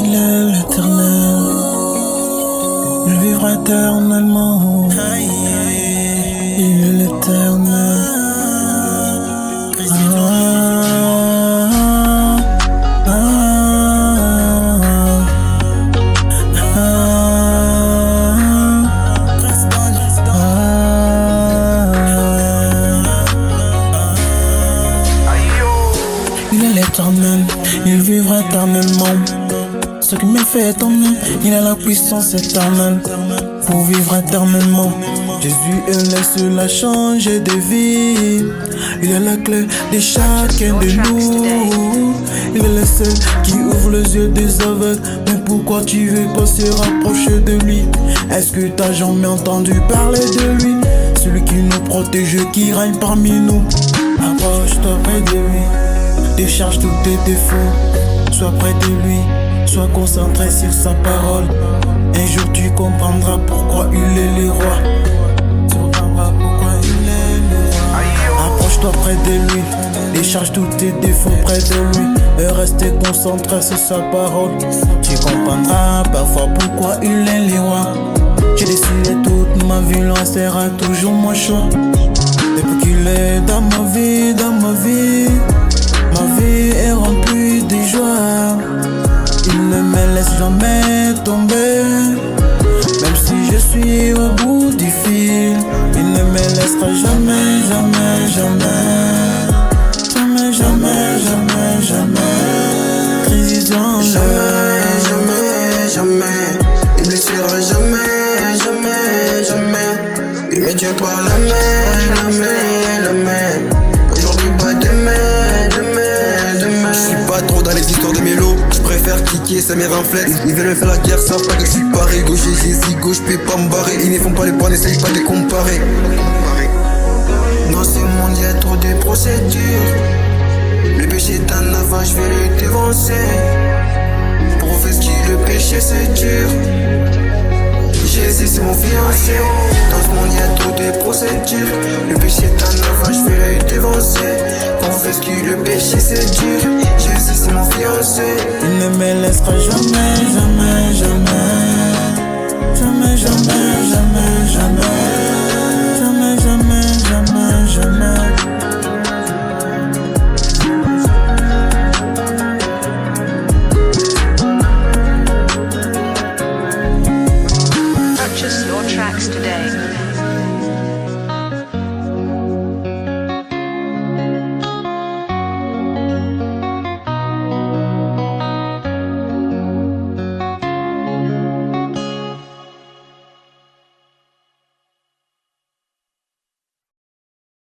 Il est l'éternel, il vivra éternellement. Il est l'éternel. Il est l'éternel, il vivra éternellement. Ce qui me fait éternel, il a la puissance éternelle pour vivre éternellement. Jésus est le seul à changer de vie. Il est la clé de chacun de nous. Il est le seul qui ouvre les yeux des aveugles. Mais pourquoi tu veux pas se rapprocher de lui? Est-ce que t'as jamais entendu parler de lui? Celui qui nous protège, qui règne parmi nous. Approche-toi près de lui, décharge tous tes défauts. Sois près de lui, sois concentré sur sa parole. Un jour tu comprendras pourquoi il est le roi. Tu comprendras pourquoi il est le roi. Approche-toi près de lui, décharge tous tes défauts près de lui. Et reste concentré sur sa parole. Tu comprendras parfois pourquoi il est le roi. J'ai décidé toute ma vie, l'on sera toujours mon choix. Depuis qu'il est dans ma vie, ma vie est remplie de joie. Il ne me laisse jamais tomber. Même si je suis au bout du fil, il ne me laissera jamais, jamais, jamais. Jamais, jamais, jamais, jamais. Président, jamais, jamais, jamais. Il me laissera jamais, jamais, jamais. Il me tient par la main, la main. Aujourd'hui pas demain, demain. Je suis pas trop dans les histoires de mélo. Je préfère cliquer, ça m'est réflexe. Ils veulent me faire la guerre, savent pas que je suis pareil. Gauche et zigo, je peux pas me barrer. Ils ne font pas les points, n'essayent pas de comparer. Dans ce monde y'a trop de procédures. Le péché est un avant, je vais le dévancer. Pour faire ce qui le péché c'est dur. Jésus c'est mon fiancé. Dans ce monde y'a trop de procédures. Le péché est un avant, je vais le dévancer. Pour faire ce qui le péché c'est dur. Jésus c'est mon fiancé. il ne me laissera jamais, jamais, jamais. Jamais, jamais, jamais, jamais.